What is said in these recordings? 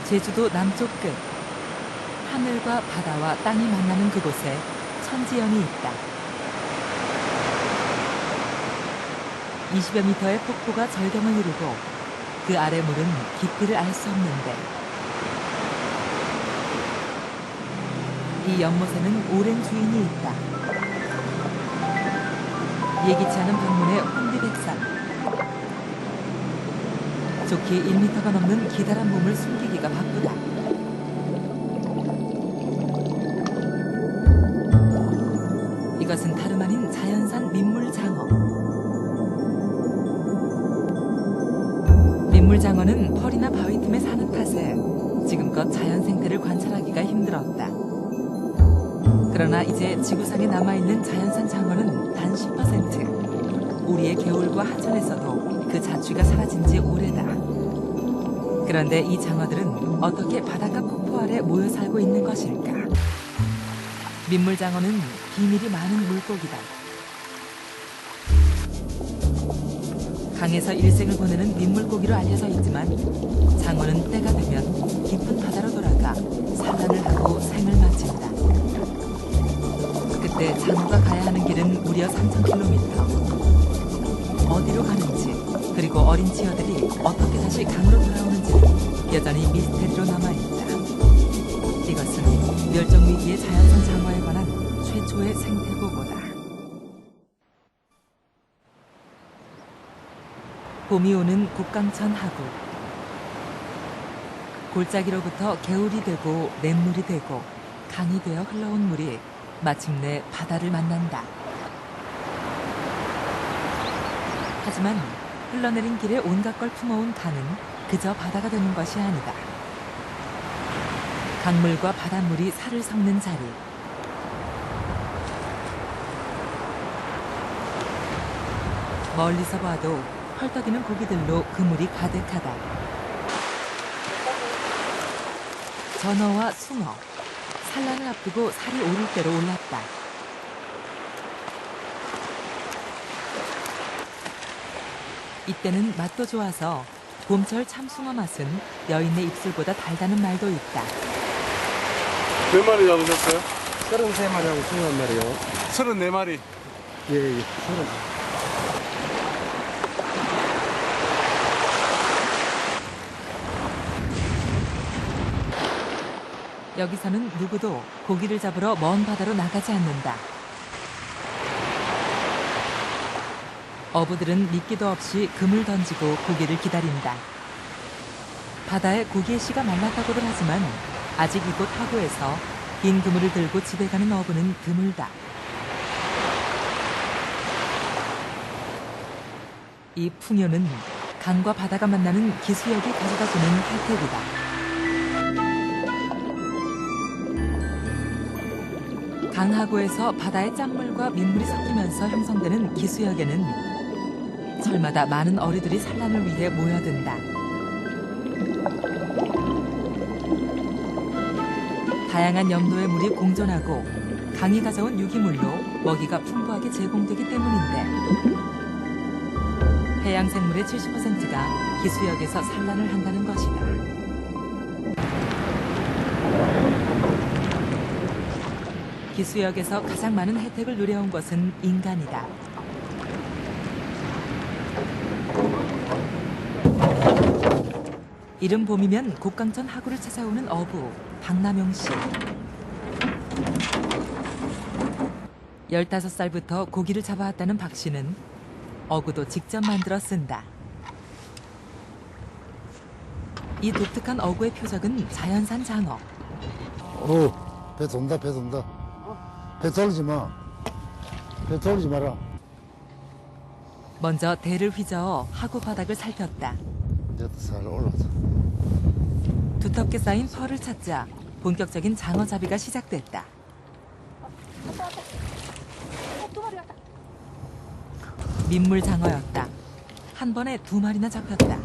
제주도 남쪽 끝, 하늘과 바다와 땅이 만나는 그곳에 천지연이 있다. 20여 미터의 폭포가 절경을 이루고 그 아래 물은 깊이를 알 수 없는데 이 연못에는 오랜 주인이 있다. 예기치 않은 방문의 혼비백산. 좋기 1미터가 넘는 기다란 몸을 숨기기가 바쁘다. 이것은 다름 아닌 자연산 민물장어. 민물장어는 펄이나 바위 틈에 사는 탓에 지금껏 자연 생태를 관찰하기가 힘들었다. 그러나 이제 지구상에 남아있는 자연산 장어는 단 10%. 우리의 겨울과 하천에서도 그 자취가 사라진 지 오래다. 그런데 이 장어들은 어떻게 바닷가 폭포 아래 모여 살고 있는 것일까? 민물장어는 비밀이 많은 물고기다. 강에서 일생을 보내는 민물고기로 알려져 있지만 장어는 때가 되면 깊은 바다로 돌아가 산란을 하고 생을 마친다. 그때 장어가 가야 하는 길은 무려 3,000km. 어디로 가는지 그리고 어린 치어들이 어떻게 다시 강으로 돌아오는지는 여전히 미스테리로 남아있다. 이것은 멸종위기의 자연산 장어에 관한 최초의 생태보고다. 봄이 오는 곡강천 하구. 골짜기로부터 개울이 되고 냇물이 되고 강이 되어 흘러온 물이 마침내 바다를 만난다. 하지만 흘러내린 길에 온갖 걸 품어온 강은 그저 바다가 되는 것이 아니다. 강물과 바닷물이 살을 섞는 자리. 멀리서 봐도 헐떡이는 고기들로 그 물이 가득하다. 전어와 숭어, 산란을 앞두고 살이 오를 대로 올랐다. 이때는 맛도 좋아서 봄철 참숭어 맛은 여인의 입술보다 달다는 말도 있다. 몇 마리 잡으셨어요? 33마리하고 21마리요. 34마리. 예. 여기서는 누구도 고기를 잡으러 먼 바다로 나가지 않는다. 어부들은 미끼도 없이 금을 던지고 고기를 기다린다. 바다에 고기의 씨가 말랐다고들 하지만 아직 이곳 하구에서 긴 그물을 들고 집에 가는 어부는 드물다. 이 풍요는 강과 바다가 만나는 기수역이 가져다 주는 혜택이다. 강하구에서 바다의 짠물과 민물이 섞이면서 형성되는 기수역에는 철마다 많은 어류들이 산란을 위해 모여든다. 다양한 염도의 물이 공존하고 강이 가져온 유기물로 먹이가 풍부하게 제공되기 때문인데 해양 생물의 70%가 기수역에서 산란을 한다는 것이다. 기수역에서 가장 많은 혜택을 누려온 것은 인간이다. 이른 봄이면 곡강천 하구를 찾아오는 어부 박남용 씨. 15살부터 고기를 잡아왔다는 박 씨는 어구도 직접 만들어 쓴다. 이 독특한 어구의 표적은 자연산 장어. 배 돈다. 배 돌리지 마. 배 돌리지 마라. 먼저 대를 휘저어 하구 바닥을 살폈다. 이제 살 올라서. 두텁게 쌓인 펄을 찾자 본격적인 장어잡이가 시작됐다. 민물 장어였다. 한 번에 2마리나 잡혔다.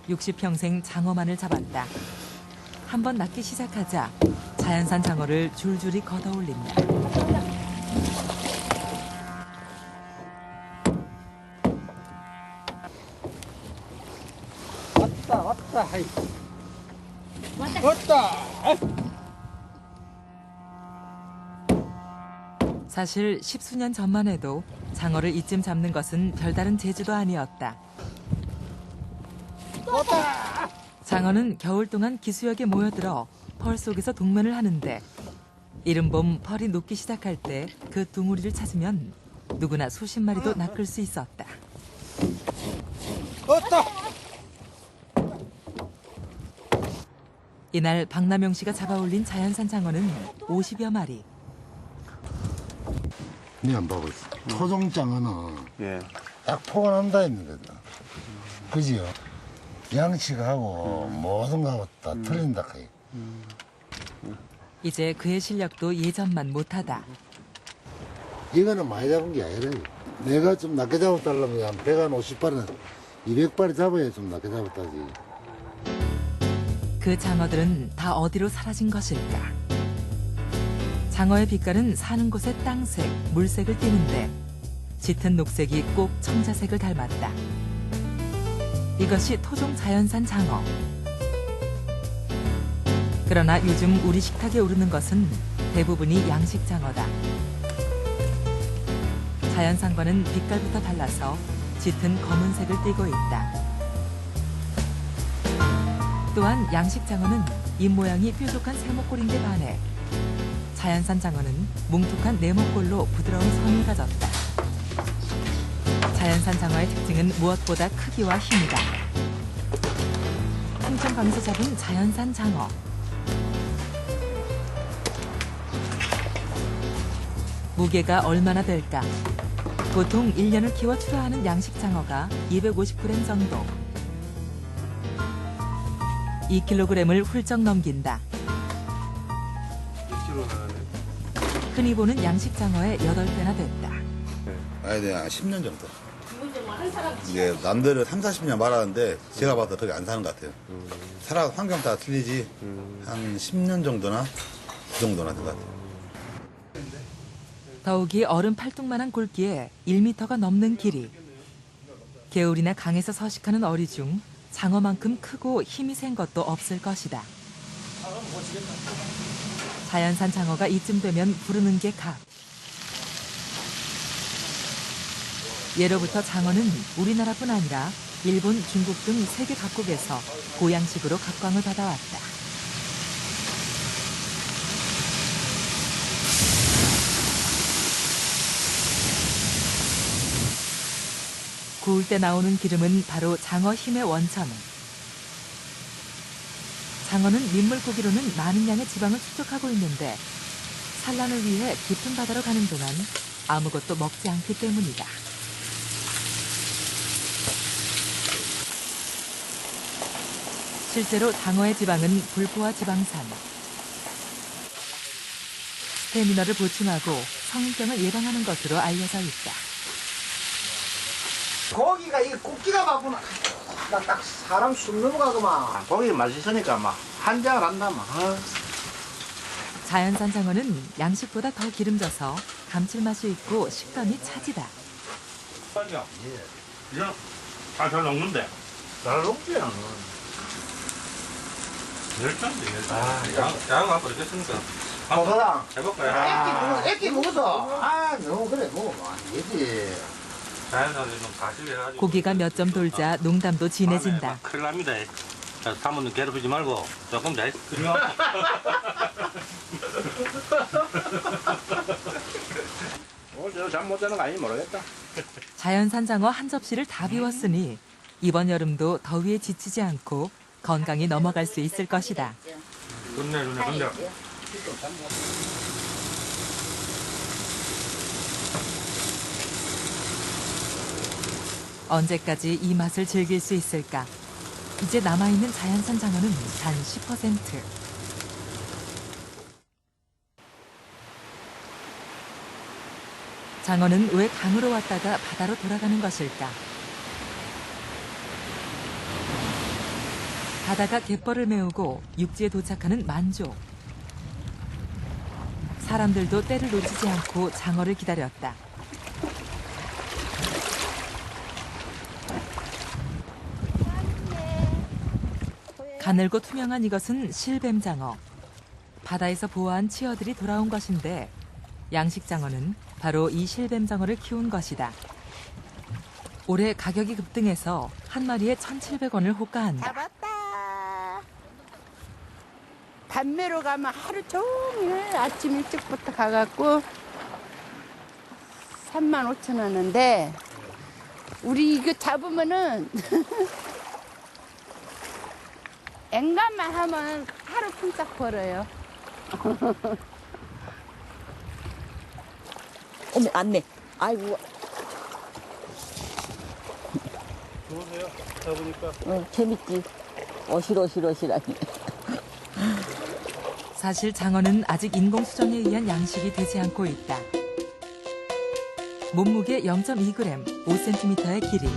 60평생 장어만을 잡았다. 한 번 낚기 시작하자 자연산 장어를 줄줄이 걷어올린다. 왔다, 하이. 왔다. 사실 십수년 전만 해도 장어를 이쯤 잡는 것은 별다른 재주도 아니었다. 장어는 겨울 동안 기수역에 모여들어 펄 속에서 동면을 하는데 이른봄 펄이 녹기 시작할 때 그 둥우리를 찾으면 누구나 수십 마리도 낚을 수 있었다. 왔다. 이날 박남용 씨가 잡아올린 자연산 장어는 50여 마리. 니안 보고 있어. 토종장어는 예. 딱 포근한다 했는데. 그지요? 양식하고 모든 거하고 다 틀린다. 카이. 이제 그의 실력도 예전만 못하다. 이거는 많이 잡은 게 아니라 내가 좀 낮게 잡았다면 한 150발은 200발이 잡아야 좀 낮게 잡았다지. 그 장어들은 다 어디로 사라진 것일까? 장어의 빛깔은 사는 곳의 땅색, 물색을 띠는데 짙은 녹색이 꼭 청자색을 닮았다. 이것이 토종 자연산 장어. 그러나 요즘 우리 식탁에 오르는 것은 대부분이 양식 장어다. 자연산과는 빛깔부터 달라서 짙은 검은색을 띠고 있다. 또한 양식 장어는 입모양이 뾰족한 세모꼴인데 반해 자연산 장어는 뭉툭한 네모꼴로 부드러운 선을 가졌다. 자연산 장어의 특징은 무엇보다 크기와 힘이다. 홍천강에서 잡은 자연산 장어. 무게가 얼마나 될까? 보통 1년을 키워 출하하는 양식 장어가 250g 정도. 2kg을 훌쩍 넘긴다. 흔히 보는 양식 장어의 8배나 됐다. 아니, 네, 10년 정도. 이게 남들은 3, 40년 말하는데 제가 봐도 그렇게 안 사는 것 같아요. 살아 환경 다 틀리지 한 10년 정도나 그 정도나 된 것 같아요. 더욱이 어른 팔뚝만한 굵기에 1m가 넘는 길이. 개울이나 강에서 서식하는 어리 중 장어만큼 크고 힘이 센 것도 없을 것이다. 자연산 장어가 이쯤 되면 부르는 게 각. 예로부터 장어는 우리나라뿐 아니라 일본, 중국 등 세계 각국에서 보양식으로 각광을 받아왔다. 구울 때 나오는 기름은 바로 장어 힘의 원천. 장어는 민물고기로는 많은 양의 지방을 축적하고 있는데 산란을 위해 깊은 바다로 가는 동안 아무것도 먹지 않기 때문이다. 실제로 장어의 지방은 불포화 지방산. 스태미너를 보충하고 성인병을 예방하는 것으로 알려져 있다. 고기가 이 굽기가 바구나. 딱 사람 숨 넘어가고만. 고기 맛있으니까 막 한장을 한다 막. 자연산 장어는 양식보다 더 기름져서 감칠맛이 있고 식감이 차지다. 잘 먹는데. 잘 먹지. 열짠데. 양 앞으로 이렇겠습니까? 고사장. 해볼까요? 애기 먹어서. 너무 그래 먹으면 안 되지. 자연산에 좀 가시해가지고. 고기가 몇 점 돌자 농담도 진해진다. 큰일 납니다. 사모님 괴롭히지 말고 조금 잘 그리워. 오늘 잠못 자는 거 아닌지 모르겠다. 자연산 장어 한 접시를 다 비웠으니 이번 여름도 더위에 지치지 않고 건강히 넘어갈 수 있을 것이다. 좋네. 언제까지 이 맛을 즐길 수 있을까? 이제 남아있는 자연산 장어는 단 10%. 장어는 왜 강으로 왔다가 바다로 돌아가는 것일까? 바다가 갯벌을 메우고 육지에 도착하는 만조. 사람들도 때를 놓치지 않고 장어를 기다렸다. 가늘고 투명한 이것은 실뱀장어. 바다에서 보아한 치어들이 돌아온 것인데 양식장어는 바로 이 실뱀장어를 키운 것이다. 올해 가격이 급등해서 한 마리에 1,700원을 호가한다. 잡았다. 담매로 가면 하루 종일 아침 일찍부터 가갖고 35,000원인데 우리 이거 잡으면은 앵간만 하면 하루 푼짝 벌어요. 어머, 안 내. 아이고, 좋으세요? 잡으니까. 재밌지. 어실어실하니. 사실 장어는 아직 인공수정에 의한 양식이 되지 않고 있다. 몸무게 0.2g, 5cm의 길이.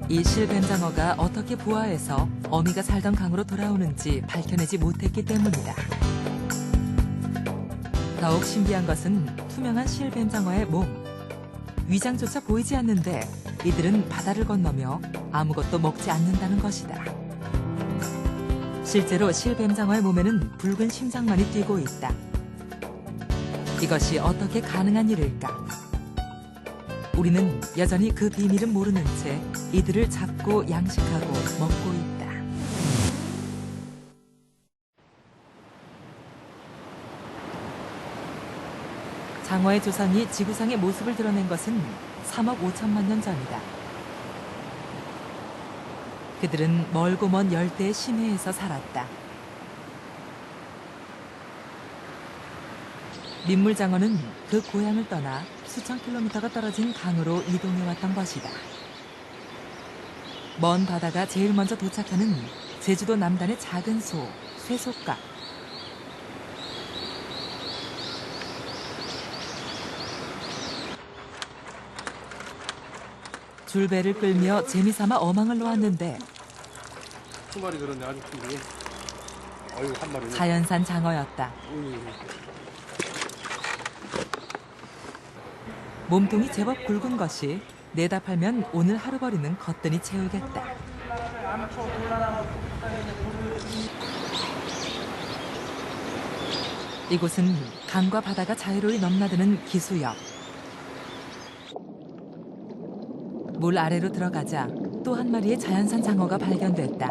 이 실뱀장어가 어떻게 부화해서 어미가 살던 강으로 돌아오는지 밝혀내지 못했기 때문이다. 더욱 신기한 것은 투명한 실뱀장어의 몸. 위장조차 보이지 않는데 이들은 바다를 건너며 아무것도 먹지 않는다는 것이다. 실제로 실뱀장어의 몸에는 붉은 심장만이 뛰고 있다. 이것이 어떻게 가능한 일일까? 우리는 여전히 그 비밀은 모르는 채 이들을 잡고 양식하고 먹고 있다. 장어의 조상이 지구상의 모습을 드러낸 것은 3억 5천만 년 전이다. 그들은 멀고 먼 열대의 심해에서 살았다. 민물장어는 그 고향을 떠나 수천 킬로미터가 떨어진 강으로 이동해왔던 것이다. 먼 바다가 제일 먼저 도착하는 제주도 남단의 작은 소, 쇠속각. 줄배를 끌며 재미삼아 어망을 놓았는데 두 마리 그런데 아주 큰데. 아유, 한 마리네. 자연산 장어였다. 몸통이 제법 굵은 것이 내다 팔면 오늘 하루 벌이는 거뜬히 채우겠다. 이곳은 강과 바다가 자유로이 넘나드는 기수역. 물 아래로 들어가자 또 한 마리의 자연산 장어가 발견됐다.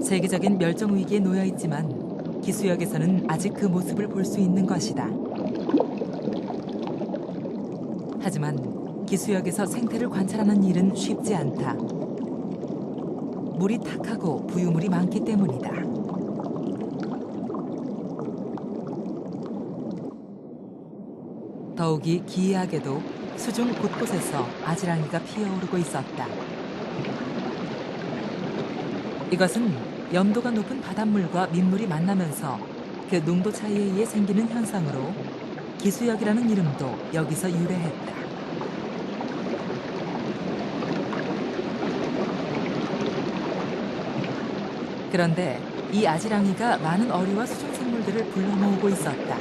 세계적인 멸종 위기에 놓여 있지만 기수역에서는 아직 그 모습을 볼 수 있는 것이다. 하지만 기수역에서 생태를 관찰하는 일은 쉽지 않다. 물이 탁하고 부유물이 많기 때문이다. 더욱이 기이하게도 수중 곳곳에서 아지랑이가 피어오르고 있었다. 이것은 염도가 높은 바닷물과 민물이 만나면서 그 농도 차이에 의해 생기는 현상으로 기수역이라는 이름도 여기서 유래했다. 그런데 이 아지랑이가 많은 어류와 수중 생물들을 불러 모으고 있었다.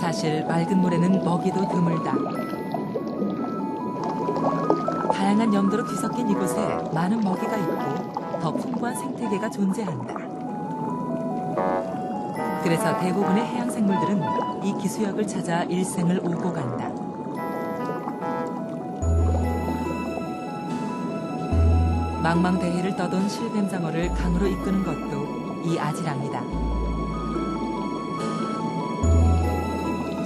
사실 맑은 물에는 먹이도 드물다. 다양한 염도로 뒤섞인 이곳에 많은 먹이가 있고 더 풍부한 생태계가 존재한다. 그래서 대부분의 해양 생물들은 이 기수역을 찾아 일생을 오고 간다. 망망대해를 떠돈 실뱀장어를 강으로 이끄는 것도 이 아지랑이다.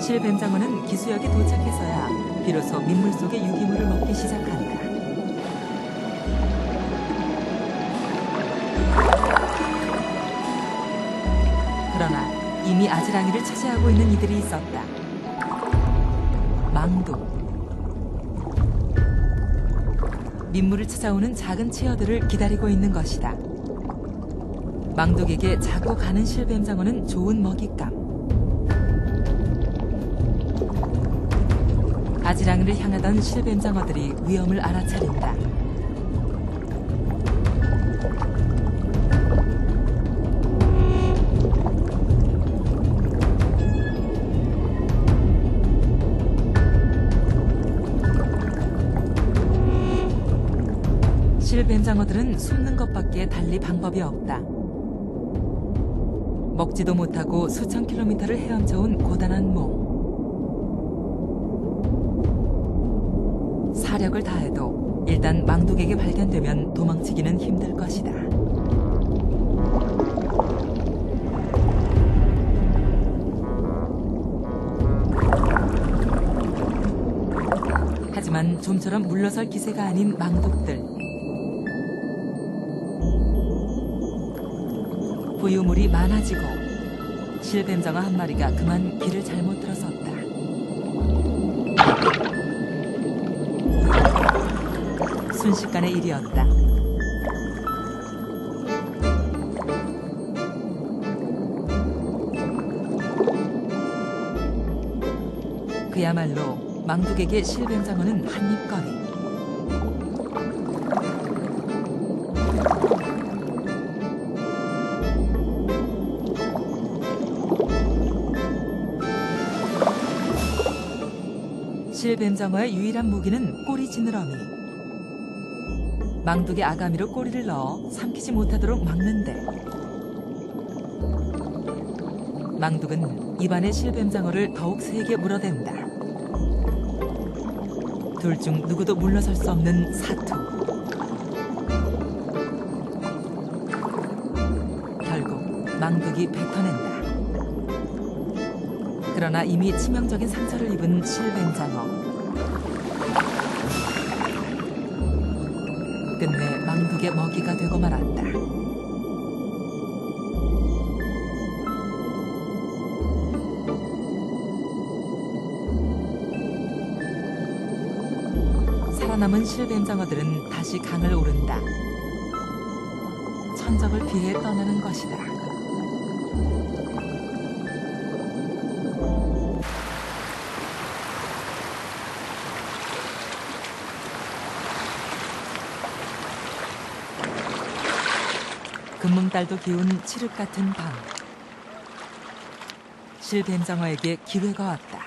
실뱀장어는 기수역에 도착해서야 비로소 민물 속의 유기물을 먹기 시작한다. 그러나 이미 아지랑이를 차지하고 있는 이들이 있었다. 망독. 민물을 찾아오는 작은 치어들을 기다리고 있는 것이다. 망독에게 자고 가는 실뱀장어는 좋은 먹잇감. 아지랑이를 향하던 실뱀장어들이 위험을 알아차린다. 실뱀장어들은 숨는 것밖에 달리 방법이 없다. 먹지도 못하고 수천 킬로미터를 헤엄쳐온 고단한 몸. 사력을 다해도 일단 망독에게 발견되면 도망치기는 힘들 것이다. 하지만 좀처럼 물러설 기세가 아닌 망독들. 부유물이 많아지고 실뱀장어 한 마리가 그만 길을 잘못 들어섰다. 순식간의 일이었다. 그야말로 망독에게 실뱀장어는 한입거리. 실뱀장어의 유일한 무기는 꼬리 지느러미. 망독의 아가미로 꼬리를 넣어 삼키지 못하도록 막는데 망독은 입안에 실뱀장어를 더욱 세게 물어댄다. 둘 중 누구도 물러설 수 없는 사투. 결국 망독이 뱉어낸다. 그러나 이미 치명적인 상처를 입은 실뱀장어. 끝내 망독의 먹이가 되고 말았다. 살아남은 실뱀장어들은 다시 강을 오른다. 천적을 피해 떠나는 것이다. 금뭉달도 기운 칠흑 같은 밤. 실뱀장어에게 기회가 왔다.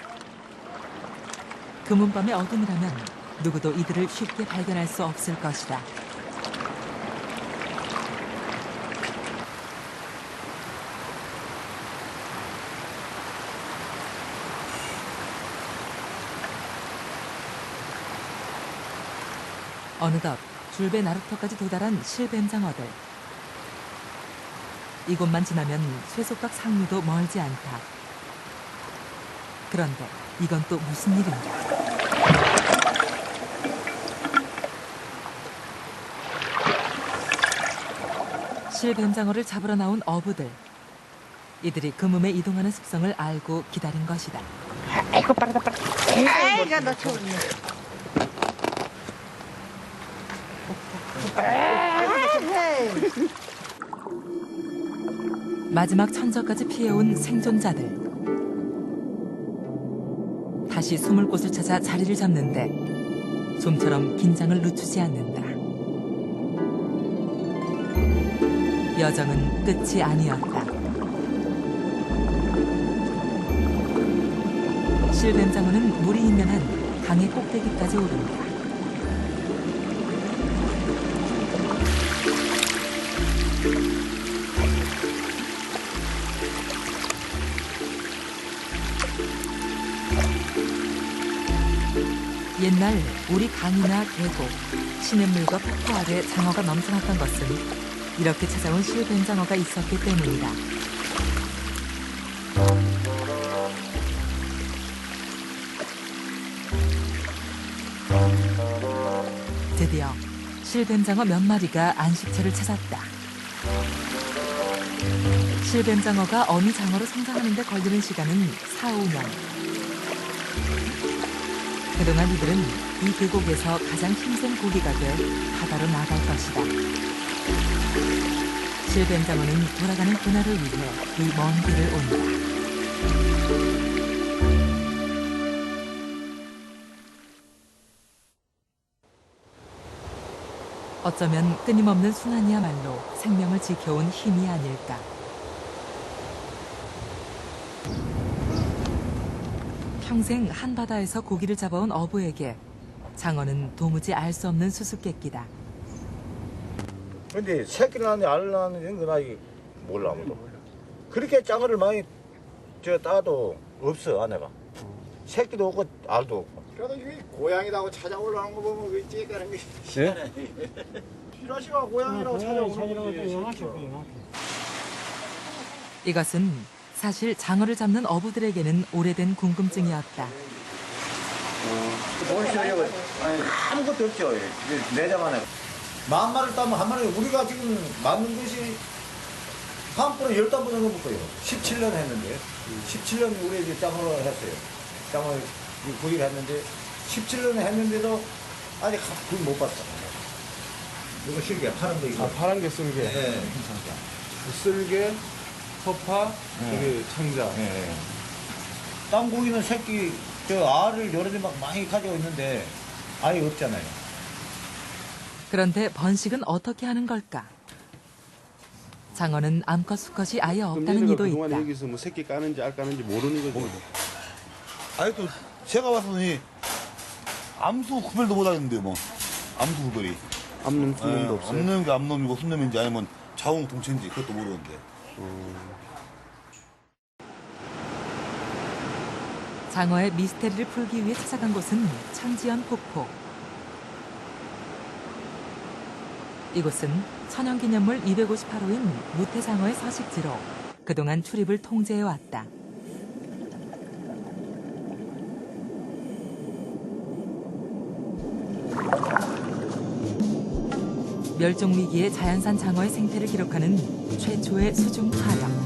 금은밤의 어둠이라면 누구도 이들을 쉽게 발견할 수 없을 것이다. 어느덧 줄배 나루터까지 도달한 실뱀장어들. 이곳만 지나면 쇠속각 상류도 멀지 않다. 그런데 이건 또 무슨 일인가? 실뱀장어를 잡으러 나온 어부들. 이들이 금음에 이동하는 습성을 알고 기다린 것이다. 아이고 빠르다. 아이고 너 좋네. 마지막 천적까지 피해온 생존자들. 다시 숨을 곳을 찾아 자리를 잡는데 좀처럼 긴장을 늦추지 않는다. 여정은 끝이 아니었다. 실뱀장어는 물이 인면한 강의 꼭대기까지 오른다. 옛날 우리 강이나 계곡, 시냇물과 폭포 아래 장어가 넘쳐났던 것은 이렇게 찾아온 실뱀장어가 있었기 때문이다. 드디어 실뱀장어 몇 마리가 안식처를 찾았다. 실뱀장어가 어미 장어로 성장하는 데 걸리는 시간은 4~5년. 그동안 이들은 이 계곡에서 가장 힘센 고기가 돼 바다로 나갈 것이다. 실뱀장어는 돌아가는 그날을 위해 이 먼 길을 온다. 어쩌면 끊임없는 순환이야말로 생명을 지켜온 힘이 아닐까. 평생 한바다에서 고기를 잡아온 어부에게 장어는 도무지 알 수 없는 수수께끼다. 근데 새끼를 낳는지 알을 낳는지는 그 나이 몰라 아무도. 그렇게 짱어를 많이 따도 없어 아내가. 새끼도 없고 알도 없고. 그래도 이 고양이라고 찾아오려는 거 보면 그 찌까는 게 희한해. 피라시가 고양이라고 찾아오는 거지. 이것은 사실 장어를 잡는 어부들에게는 오래된 궁금증이었다. 보시오 아무것도 없죠. 내장 안에. 10,000마리를 따면 한 마리 우리가 지금 맞는 것이 한 번에 15번 정도 먹고요. 17년 했는데 17년 우리 이제 짱어를 했어요. 짱어 구이를 했는데 17년 했는데도 아직 구이 못 봤어. 이거 실게 파란 거 이거. 아, 파란 게 쓸개. 네, 괜찮다. 쓸개, 서파, 여기 창자. 네. 땅고기는 새끼 알을 여러 개 막 많이 가지고 있는데 아예 없잖아요. 그런데 번식은 어떻게 하는 걸까? 장어는 암컷 수컷이 아예 없다는 이도 있다. 그동안 여기서 뭐 새끼 까는지 알 까는지 모르는 거죠. 아니 또 제가 봐서는 암수 구별도 못하겠는데요, 뭐 암수 구별이. 암놈, 순놈도 없어요. 암놈이 암놈이고 순놈인지 아니면 자웅 동체인지 그것도 모르는데. 장어의 미스테리를 풀기 위해 찾아간 곳은 천지연 폭포. 이곳은 천연기념물 258호인 무태장어의 서식지로 그동안 출입을 통제해왔다. 멸종위기의 자연산 장어의 생태를 기록하는 최초의 수중 촬영.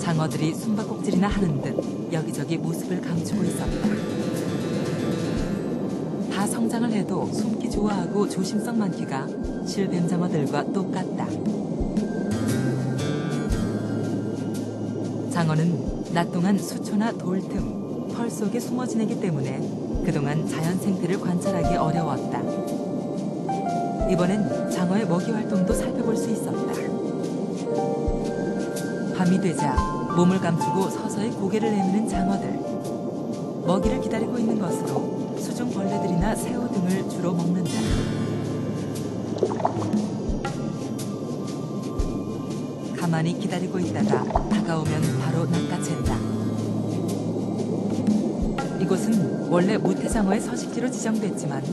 장어들이 숨바꼭질이나 하는 듯 여기저기 모습을 감추고 있었다. 다 성장을 해도 숨기 좋아하고 조심성 많기가 실뱀장어들과 똑같다. 장어는 낮 동안 수초나 돌 틈, 털 속에 숨어 지내기 때문에 그동안 자연 생태를 관찰하기 어려웠다. 이번엔 장어의 먹이 활동도 살펴볼 수 있었다. 밤이 되자 몸을 감추고 서서히 고개를 내미는 장어들. 먹이를 기다리고 있는 것으로 수중 벌레들이나 새우 등을 주로 먹는다. 가만히 기다리고 있다가 다가오면 바로 낚아챈다. 이곳은 원래 무태장어의 서식지로 지정됐지만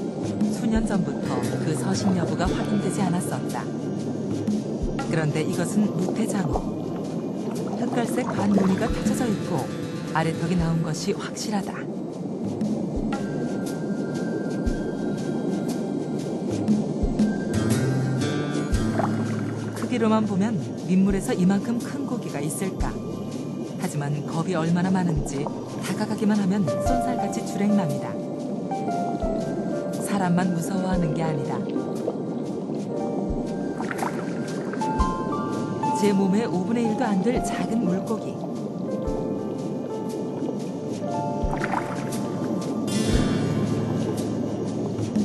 수년 전부터 그 서식 여부가 확인되지 않았었다. 그런데 이것은 무태장어. 흑갈색 반무늬가 펼쳐져 있고 아래턱이 나온 것이 확실하다. 크기로만 보면 민물에서 이만큼 큰 고기가 있을까? 하지만 겁이 얼마나 많은지 다가가기만 하면 쏜살같이 주랭납니다. 사람만 무서워하는 게 아니다. 제 몸의 5분의 1도 안 될 작은 물고기.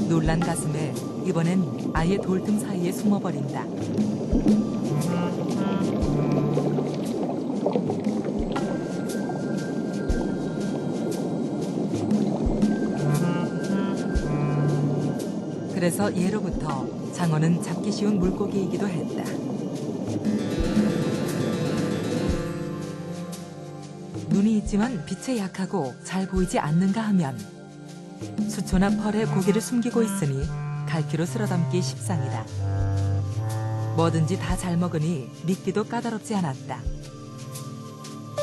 놀란 가슴에 이번엔 아예 돌등 사이에 숨어버린다. 그래서 예로부터 장어는 잡기 쉬운 물고기이기도 했다. 눈이 있지만 빛에 약하고 잘 보이지 않는가 하면 수초나 펄에 고기를 숨기고 있으니 갈퀴로 쓸어담기 십상이다. 뭐든지 다 잘 먹으니 믿기도 까다롭지 않았다.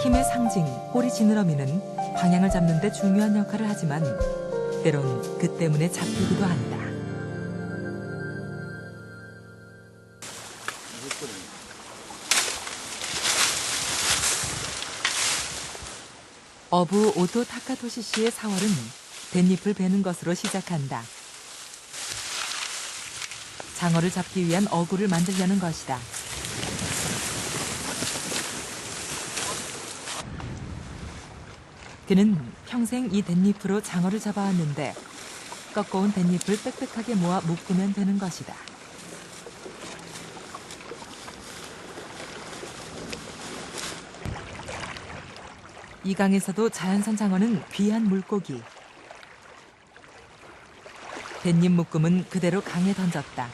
힘의 상징 꼬리 지느러미는 방향을 잡는 데 중요한 역할을 하지만 때론 그 때문에 잡히기도 한다. 어부 오토 타카토시 씨의 사활은 댄잎을 베는 것으로 시작한다. 장어를 잡기 위한 어구를 만들려는 것이다. 그는 평생 이 댄잎으로 장어를 잡아왔는데 꺾어온 댄잎을 빽빽하게 모아 묶으면 되는 것이다. 이 강에서도 자연산 장어는 귀한 물고기. 뱃잎 묶음은 그대로 강에 던졌다.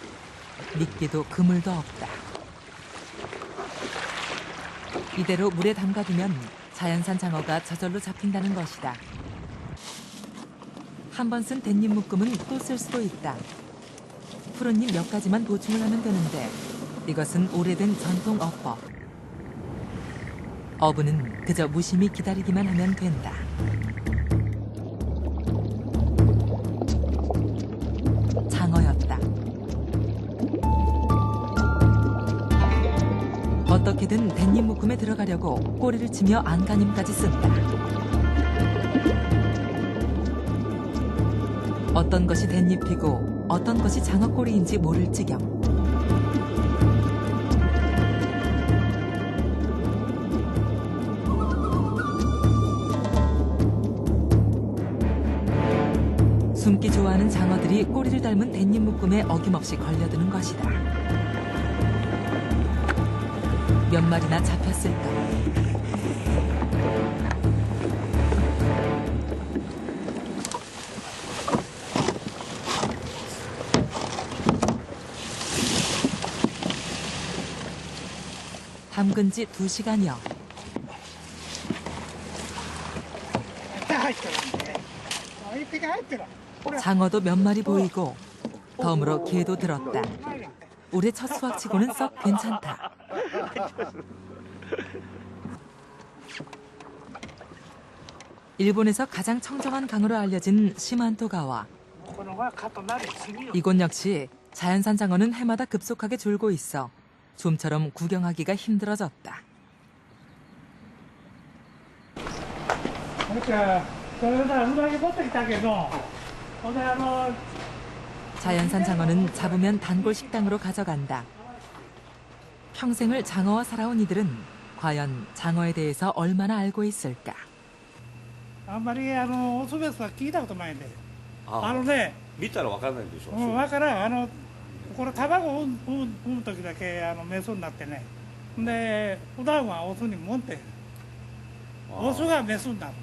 미끼도 그물도 없다. 이대로 물에 담가두면 자연산 장어가 저절로 잡힌다는 것이다. 한 번 쓴 뱃잎 묶음은 또 쓸 수도 있다. 푸른 잎 몇 가지만 보충을 하면 되는데 이것은 오래된 전통 어법. 어부는 그저 무심히 기다리기만 하면 된다. 장어였다. 어떻게든 뱃잎 묶음에 들어가려고 꼬리를 치며 안간힘까지 쓴다. 어떤 것이 뱃잎이고 어떤 것이 장어꼬리인지 모를 지경. 숨기 좋아하는 장어들이 꼬리를 닮은 뱃잎 묶음에 어김없이 걸려드는 것이다. 몇 마리나 잡혔을까? 담근 지 2시간여. 장어도 몇 마리 보이고 덤으로 개도 들었다. 올해 첫 수확치고는 썩 괜찮다. 일본에서 가장 청정한 강으로 알려진 시만토가와. 이곳 역시 자연산 장어는 해마다 급속하게 줄고 있어 좀처럼 구경하기가 힘들어졌다. 자연산 장어는 잡으면 단골 식당으로 가져간다. 평생을 장어와 살아온 이들은 과연 장어에 대해서 얼마나 알고 있을까? あんまりオスベスは聞いたことないんで、ね、見たらわかんないでしょ。わからん、これ卵を産む時だけメスになってね、で普段はオスに持ってオスがメスになる。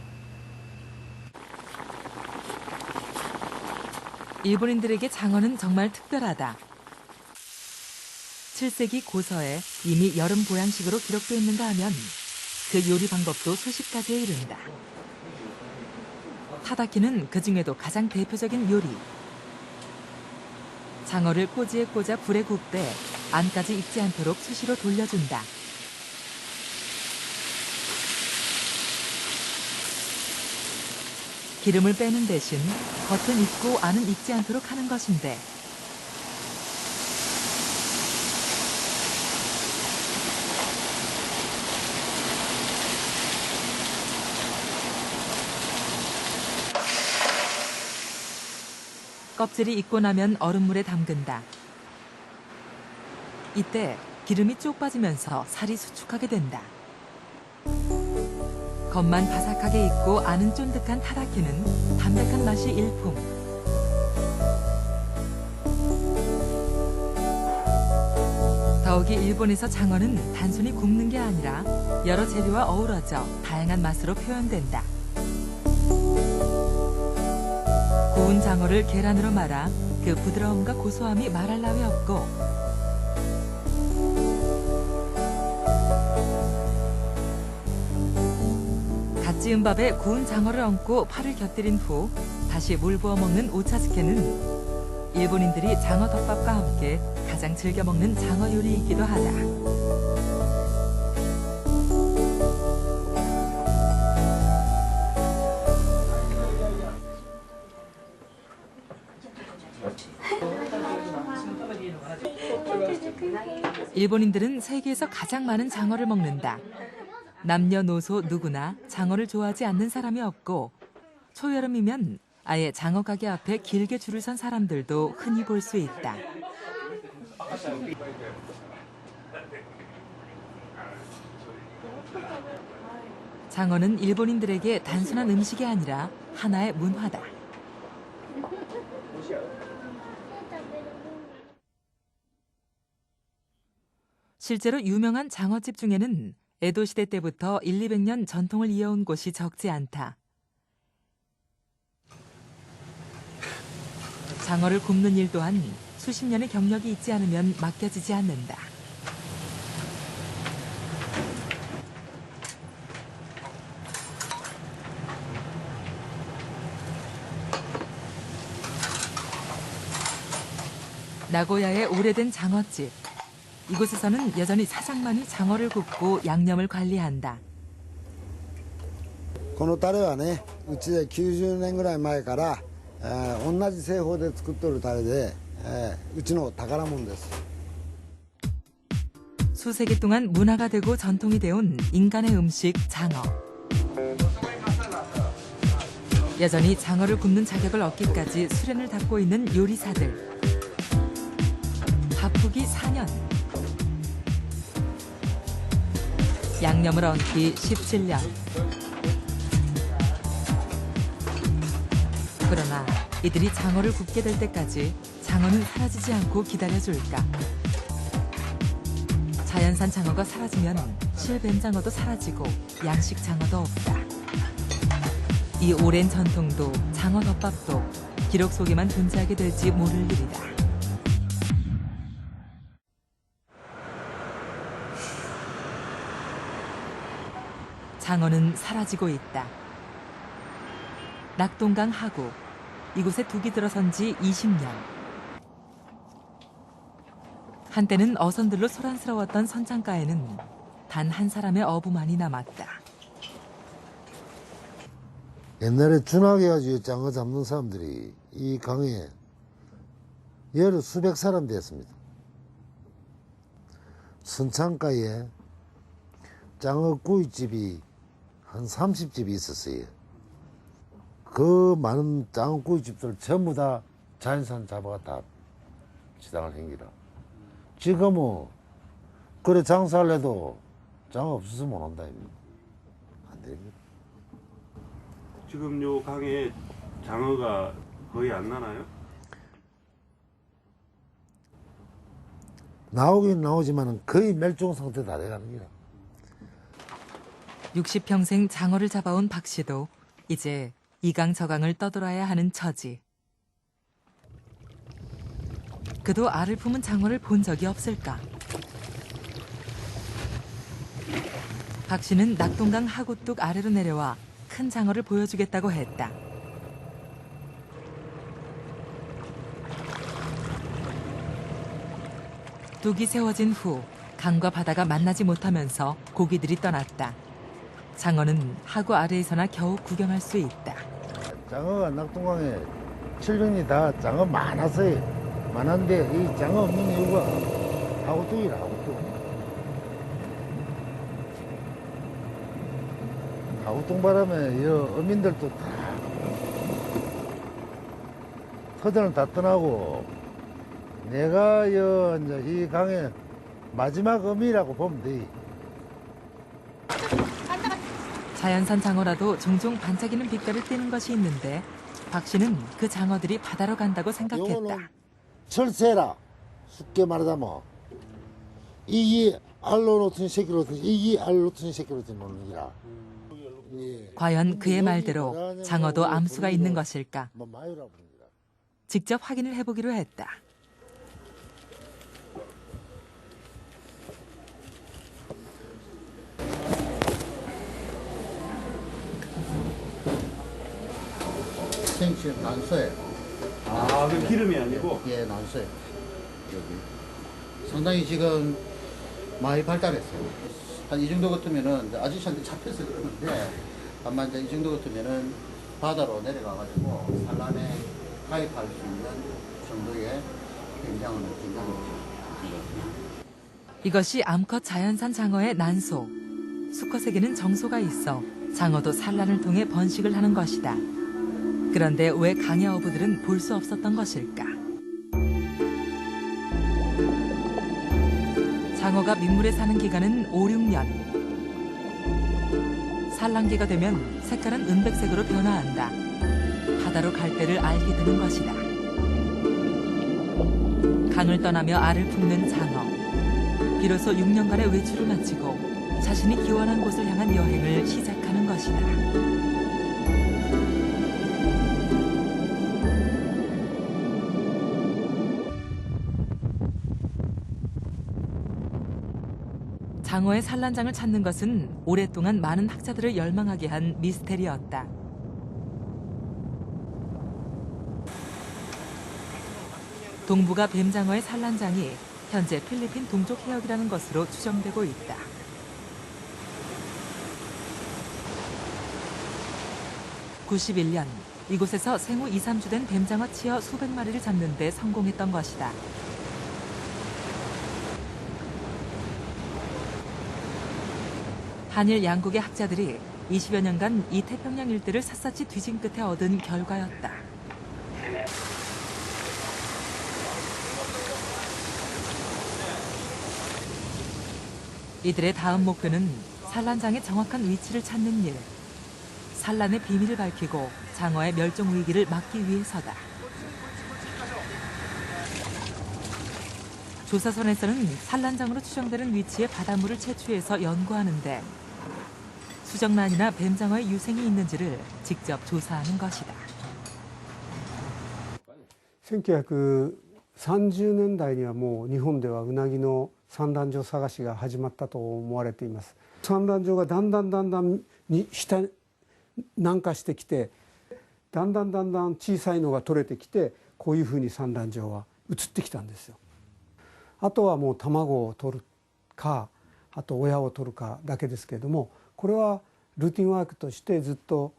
일본인들에게 장어는 정말 특별하다. 7세기 고서에 이미 여름 보양식으로 기록돼 있는가 하면 그 요리 방법도 수십 가지에 이른다. 타다키는 그 중에도 가장 대표적인 요리. 장어를 꼬지에 꽂아 불에 굽되 안까지 익지 않도록 수시로 돌려준다. 기름을 빼는 대신 겉은 익고 안은 익지 않도록 하는 것인데 껍질이 익고 나면 얼음물에 담근다. 이때 기름이 쭉 빠지면서 살이 수축하게 된다. 겉만 바삭하게 익고 안은 쫀득한 타다키는 담백한 맛이 일품. 더욱이 일본에서 장어는 단순히 굽는 게 아니라 여러 재료와 어우러져 다양한 맛으로 표현된다. 구운 장어를 계란으로 말아 그 부드러움과 고소함이 말할 나위 없고 갓 지은 밥에 구운 장어를 얹고 파를 곁들인 후 다시 물 부어 먹는 오차즈케는 일본인들이 장어 덮밥과 함께 가장 즐겨 먹는 장어 요리이기도 하다. 일본인들은 세계에서 가장 많은 장어를 먹는다. 남녀노소 누구나 장어를 좋아하지 않는 사람이 없고 초여름이면 아예 장어 가게 앞에 길게 줄을 선 사람들도 흔히 볼 수 있다. 장어는 일본인들에게 단순한 음식이 아니라 하나의 문화다. 실제로 유명한 장어집 중에는 에도 시대 때부터 100~200년 전통을 이어온 곳이 적지 않다. 장어를 굽는 일 또한 수십 년의 경력이 있지 않으면 맡겨지지 않는다. 나고야의 오래된 장어집. 이곳에서는 여전히 사장만이 장어를 굽고 양념을 관리한다. このタレはね、うちで90年ぐらい前から、同じ製法で作っとるタレで、うちの宝物です。 수세기 동안 문화가 되고 전통이 되어온 인간의 음식 장어. 여전히 장어를 굽는 자격을 얻기까지 수련을 닦고 있는 요리사들. 바쁘기 4년. 양념을 얹기 17년. 그러나 이들이 장어를 굽게 될 때까지 장어는 사라지지 않고 기다려줄까. 자연산 장어가 사라지면 실뱀장어도 사라지고 양식 장어도 없다. 이 오랜 전통도 장어 덮밥도 기록 속에만 존재하게 될지 모를 일이다. 장어는 사라지고 있다. 낙동강 하구, 이곳에 둑이 들어선 지 20년. 한때는 어선들로 소란스러웠던 선창가에는 단 한 사람의 어부만이 남았다. 옛날에 준하게 가지고 장어 잡는 사람들이 이 강에 여러 수백 사람 됐습니다. 선창가에 장어 구이집이 한 30집이 있었어요. 그 많은 장어 구이집들 전부 다 자연산 잡아가 다 시장을 행기라. 지금은 그래 장사를 해도 장어 없어서 못 한다. 안 됩니다. 지금 요 강에 장어가 거의 안 나나요? 나오긴 나오지만 거의 멸종 상태 다 돼가는 기라. 60평생 장어를 잡아온 박 씨도 이제 이강 저강을 떠돌아야 하는 처지. 그도 알을 품은 장어를 본 적이 없을까? 박 씨는 낙동강 하구뚝 아래로 내려와 큰 장어를 보여주겠다고 했다. 뚝이 세워진 후 강과 바다가 만나지 못하면서 고기들이 떠났다. 장어는 하구 아래에서나 겨우 구경할 수 있다. 장어가 낙동강에 칠륜이 다 장어 많았어요. 많은데 이 장어 없는 이유가 하구뚝이라 하구뚝. 하구뚝 바람에 어민들도 다 터전을 다 떠나고 내가 이제 이 강의 마지막 어미라고 보면 돼. 자연산 장어라도 종종 반짝이는 빛깔을 띠는 것이 있는데 박 씨는 그 장어들이 바다로 간다고 생각했다. 철새라 쉽게 말하자면 이게 알로 놓든 새끼로 놓든 이게 알로 놓든 새끼로 놓든 노는 기라. 과연 그의 말대로 장어도 암수가 있는 것일까? 직접 확인을 해보기로 했다. 생식 난소예요. 아, 그 기름이 아니고? 예, 난소예요. 여기. 상당히 지금 많이 발달했어요. 한 이 정도 같으면은 아저씨한테 잡혀서 그러는데 아마 이제 이 정도 같으면은 바다로 내려가가지고 산란에 가입할 수 있는 정도의 굉장한 이것이 암컷 자연산 장어의 난소. 수컷에게는 정소가 있어 장어도 산란을 통해 번식을 하는 것이다. 그런데 왜 강의 어부들은 볼 수 없었던 것일까? 장어가 민물에 사는 기간은 5, 6년. 산란기가 되면 색깔은 은백색으로 변화한다. 바다로 갈 때를 알게 되는 것이다. 강을 떠나며 알을 품는 장어. 비로소 6년간의 외출을 마치고 자신이 기원한 곳을 향한 여행을 시작하는 것이다. 장어의 산란장을 찾는 것은 오랫동안 많은 학자들을 열망하게 한 미스테리였다. 동북아 뱀장어의 산란장이 현재 필리핀 동쪽 해역이라는 것으로 추정되고 있다. (91년) 이곳에서 생후 2, 3주 된 뱀장어 치어 수백 마리를 잡는 데 성공했던 것이다. 한일 양국의 학자들이 20여 년간 이 태평양 일대를 샅샅이 뒤진 끝에 얻은 결과였다. 이들의 다음 목표는 산란장의 정확한 위치를 찾는 일, 산란의 비밀을 밝히고 장어의 멸종 위기를 막기 위해서다. 조사선에서는 산란장으로 추정되는 위치의 바닷물을 채취해서 연구하는데 수정란이나 뱀장어의 유생이 있는지를 직접 조사하는 것이다. 1930年代にはもう日本ではウナギの産卵場探しが始まったと思われています。産卵場がだんだんに下南下してきて、だんだん小さいのが取れてきて、こういうふうに産卵場は移ってきたんですよ。あとはもう卵を取るか、あと親を取るかだけですけれども、これはルーティンワークとしてずっと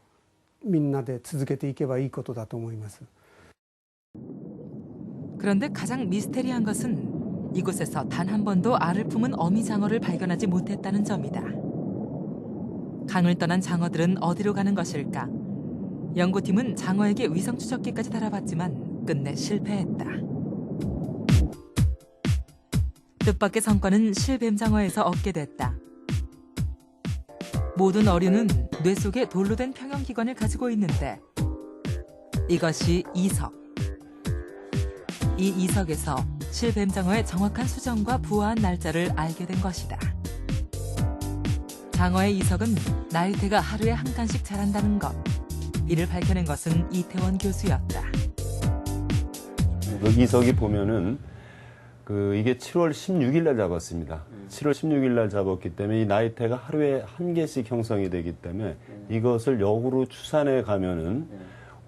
みんなで続けていけばいいことだと思います。 그런데 가장 미스테리한 것은 이곳에서 단 한 번도 알을 품은 어미장어를 발견하지 못했다는 점이다. 강을 떠난 장어들은 어디로 가는 것일까? 연구팀은 장어에게 위성 추적기까지 달아봤지만 끝내 실패했다. 뜻밖의 성과는 실뱀장어에서 얻게 됐다. 모든 어류는 뇌 속에 돌로 된 평형기관을 가지고 있는데 이것이 이석. 이 이석에서 실뱀장어의 정확한 수정과 부화한 날짜를 알게 된 것이다. 장어의 이석은 나이테가 하루에 한 칸씩 자란다는 것. 이를 밝혀낸 것은 이태원 교수였다. 이석이 보면은 이게 7월 16일 날 잡았습니다. 7월 16일 날 잡았기 때문에 이 나이테가 하루에 한 개씩 형성이 되기 때문에 이것을 역으로 추산해 가면은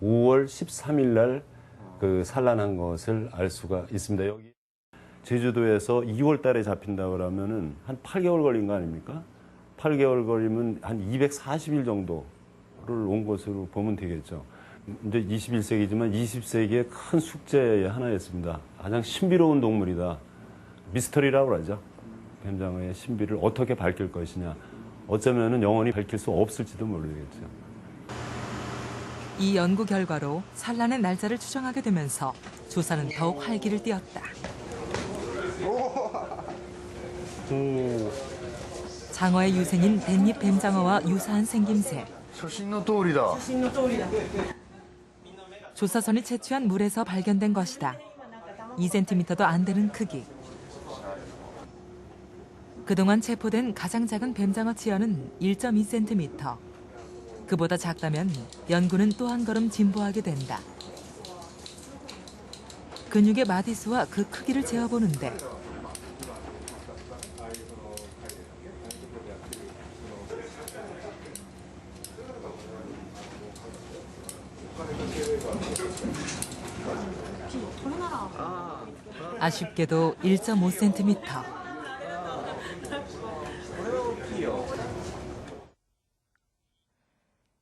5월 13일 날 산란한 것을 알 수가 있습니다. 여기 제주도에서 2월 달에 잡힌다 그러면은 한 8개월 걸린 거 아닙니까? 8개월 걸리면 한 240일 정도를 온 것으로 보면 되겠죠. 이제 21세기지만 20세기의 큰 숙제의 하나였습니다. 가장 신비로운 동물이다. 미스터리라고 그러죠. 뱀장어의 신비를 어떻게 밝힐 것이냐. 어쩌면은 영원히 밝힐 수 없을지도 모르겠죠. 이 연구 결과로 산란의 날짜를 추정하게 되면서 조사는 더욱 활기를 띠었다. 장어의 유생인 뱃잎 뱀장어와 유사한 생김새. 조사선이 채취한 물에서 발견된 것이다. 2cm도 안 되는 크기. 그동안 체포된 가장 작은 뱀장어 치어는 1.2cm. 그보다 작다면 연구는 또 한 걸음 진보하게 된다. 근육의 마디수와 그 크기를 재어보는데 아쉽게도 1.5cm.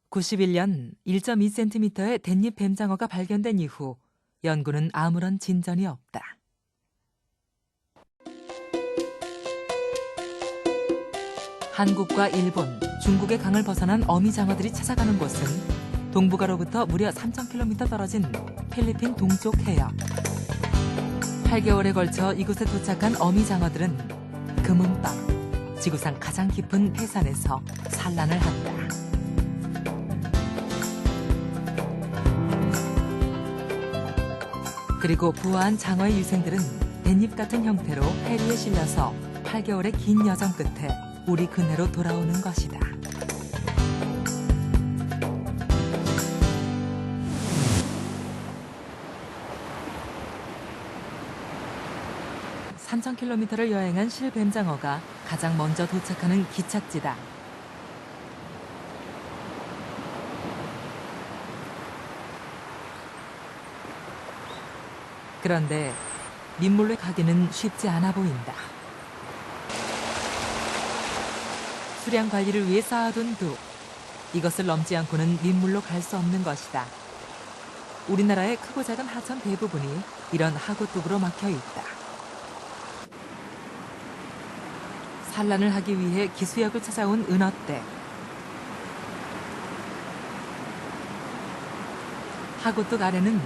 (91년) 1.2cm의 댄잎 뱀장어가 발견된 이후 연구는 아무런 진전이 없다. 한국과 일본, 중국의 강을 벗어난 어미장어들이 찾아가는 곳은 동북아로부터 무려 3,000km 떨어진 필리핀 동쪽 해역. 8개월에 걸쳐 이곳에 도착한 어미장어들은 금은밤 지구상 가장 깊은 해산에서 산란을 한다. 그리고 부화한 장어의 유생들은 뱃잎 같은 형태로 해리에 실려서 8개월의 긴 여정 끝에 우리 근해로 돌아오는 것이다. (3,000km를) 여행한 실뱀장어가 가장 먼저 도착하는 기착지다. 그런데 민물로 가기는 쉽지 않아 보인다. 수량 관리를 위해 쌓아둔 둑. 이것을 넘지 않고는 민물로 갈 수 없는 것이다. 우리나라의 크고 작은 하천 대부분이 이런 하구둑으로 막혀 있다. 산란을 하기 위해 기수역을 찾아온 은어떼. 하구둑 아래는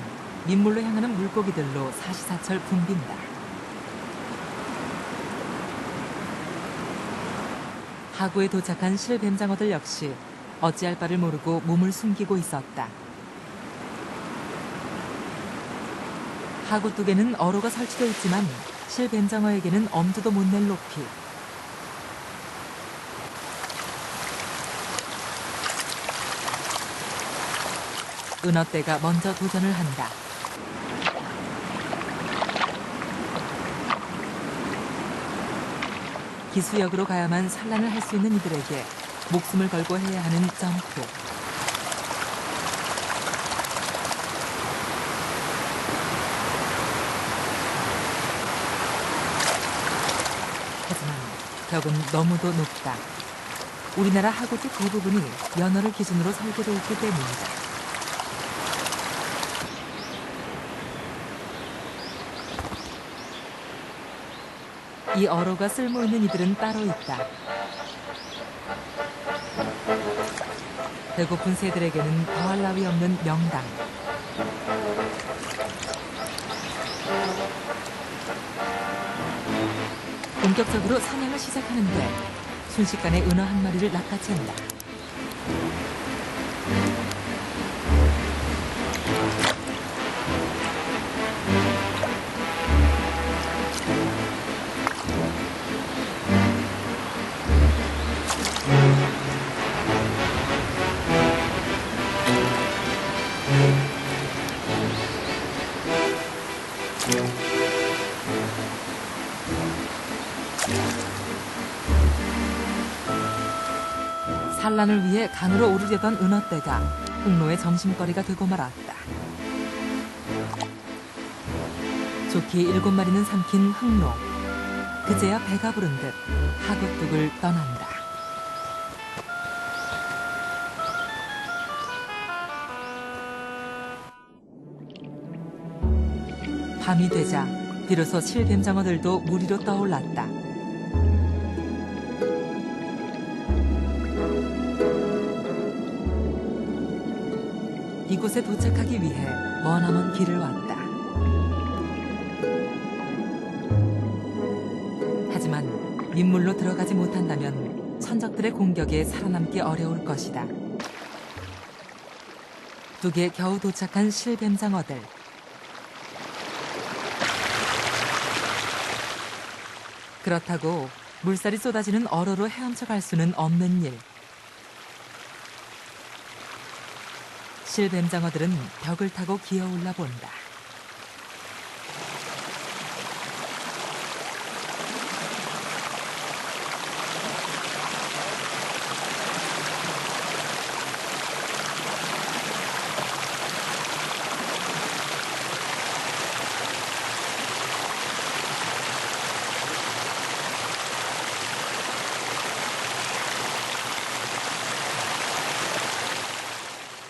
민물로 향하는 물고기들로 사시사철 붐빈다. 하구에 도착한 실뱀장어들 역시 어찌할 바를 모르고 몸을 숨기고 있었다. 하구둑에는 어로가 설치되어 있지만 실뱀장어에게는 엄두도 못 낼 높이. 은어떼가 먼저 도전을 한다. 기수역으로 가야만 산란을 할 수 있는 이들에게 목숨을 걸고 해야 하는 점프. 하지만 벽은 너무도 높다. 우리나라 하구둑 대부분이 연어를 기준으로 설계되어 있기 때문이다. 이 어로가 쓸모 있는 이들은 따로 있다. 배고픈 새들에게는 더할 나위 없는 명당. 본격적으로 사냥을 시작하는데 순식간에 은어 한 마리를 낚아챈다. 산란을 위해 강으로 오르려던 은어떼가 홍로의 점심거리가 되고 말았다. 좋게 7마리는 삼킨 흑로. 그제야 배가 부른 듯 하구둑을 떠난다. 밤이 되자 비로소 실뱀장어들도 물 위로 떠올랐다. 이곳에 도착하기 위해 머나먼 길을 왔다. 하지만 민물로 들어가지 못한다면 천적들의 공격에 살아남기 어려울 것이다. 둑에 겨우 도착한 실뱀장어들. 그렇다고 물살이 쏟아지는 어로로 헤엄쳐 갈 수는 없는 일. 실뱀장어들은 벽을 타고 기어올라 본다.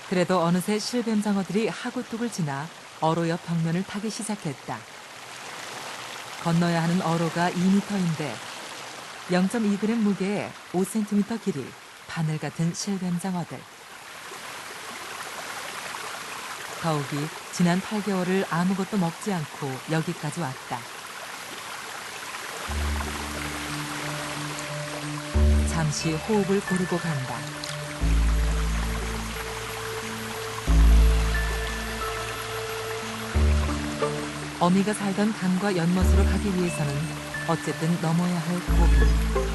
그래도 어느새 실뱀장어들이 하구둑을 지나 어로 옆 벽면을 타기 시작했다. 건너야 하는 어로가 2m인데 0.2g 무게에 5cm 길이, 바늘 같은 실뱀장어들. 더욱이 지난 8개월을 아무것도 먹지 않고 여기까지 왔다. 잠시 호흡을 고르고 간다. 어미가 살던 강과 연못으로 가기 위해서는 어쨌든 넘어야 할 고비.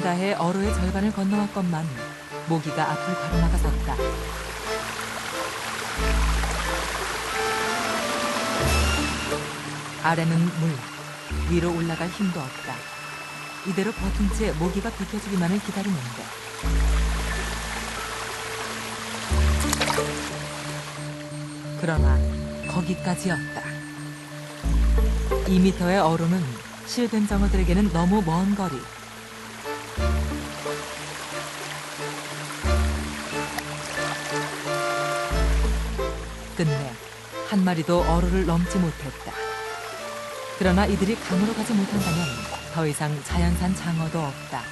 다해 어로의 절반을 건너왔건만 모기가 앞을 가로막아섰다. 아래는 물, 위로 올라갈 힘도 없다. 이대로 버틴 채 모기가 비켜주기만을 기다리는데 그러나 거기까지였다. 2미터의 어로는 실뱀장어들에게는 너무 먼 거리. 끝내 한 마리도 어로를 넘지 못했다. 그러나 이들이 강으로 가지 못한다면 더 이상 자연산 장어도 없다.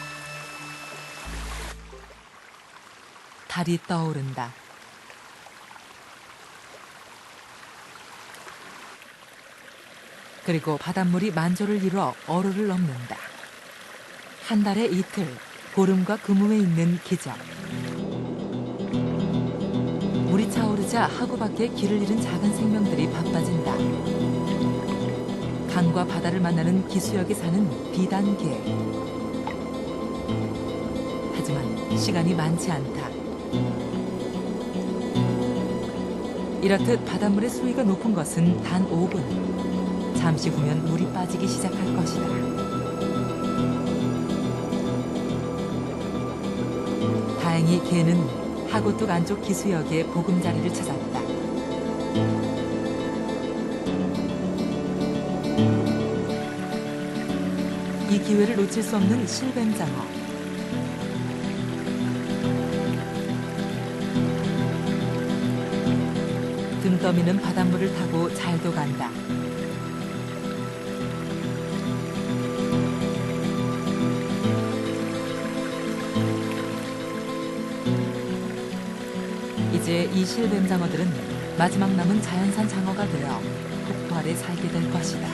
달이 떠오른다. 그리고 바닷물이 만조를 이뤄 어로를 넘는다. 한 달에 이틀, 보름과 금음에 있는 기적. 물이 차오르자 하구 밖에 길을 잃은 작은 생명들이 바빠진다. 강과 바다를 만나는 기수역에 사는 비단개. 하지만 시간이 많지 않다. 이렇듯 바닷물의 수위가 높은 것은 단 5분. 잠시 후면 물이 빠지기 시작할 것이다. 다행히 개는 하구뚝 안쪽 기수역에 보금자리를 찾았다. 이 기회를 놓칠 수 없는 실뱀장어. 등 떠미는 바닷물을 타고 잘도 간다. 이제 이 실뱀장어들은 마지막 남은 자연산 장어가 되어 폭포 아래 살게 될 것이다.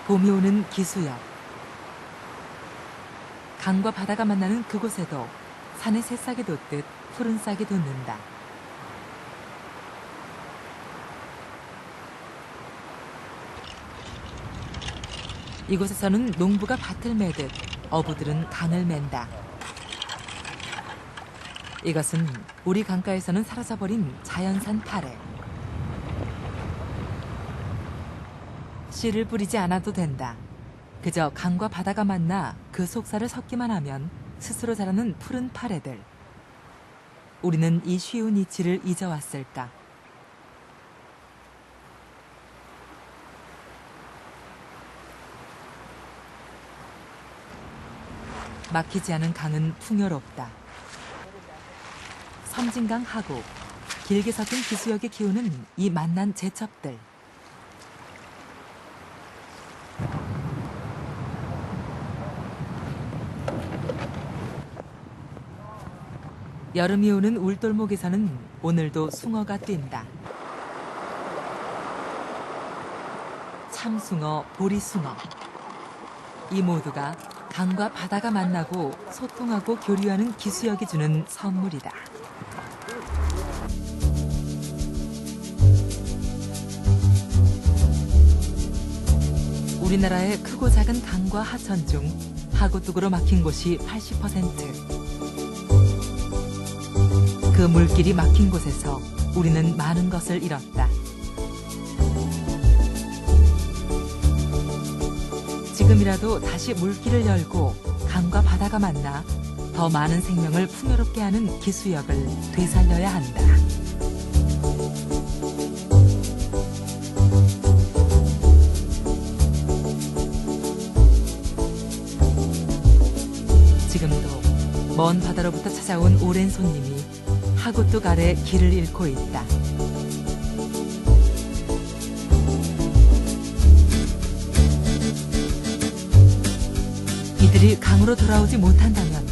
봄이 오는 기수역. 강과 바다가 만나는 그곳에도 산에 새싹이 돋듯 푸른 싹이 돋는다. 이곳에서는 농부가 밭을 매듯 어부들은 강을 맨다. 이것은 우리 강가에서는 사라져버린 자연산 파래. 씨를 뿌리지 않아도 된다. 그저 강과 바다가 만나 그 속살을 섞기만 하면 스스로 자라는 푸른 파래들. 우리는 이 쉬운 이치를 잊어왔을까? 막히지 않은 강은 풍요롭다. 섬진강 하구, 길게 섞인 기수역에 키우는 이 만난 제첩들. 여름이 오는 울돌목에서는 오늘도 숭어가 뛴다. 참숭어, 보리숭어. 이 모두가 강과 바다가 만나고 소통하고 교류하는 기수역이 주는 선물이다. 우리나라의 크고 작은 강과 하천 중 하구뚝으로 막힌 곳이 80%. 그 물길이 막힌 곳에서 우리는 많은 것을 잃었다. 지금이라도 다시 물길을 열고 강과 바다가 만나 더 많은 생명을 풍요롭게 하는 기수역을 되살려야 한다. 지금도 먼 바다로부터 찾아온 오랜 손님이 하구뚝 아래 길을 잃고 있다. 이들이 강으로 돌아오지 못한다면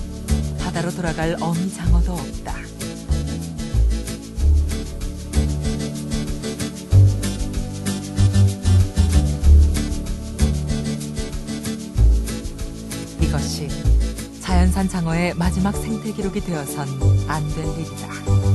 바다로 돌아갈 어미 장어도 없다. 이것이 자연산 장어의 마지막 생태 기록이 되어선 안 될 일이다.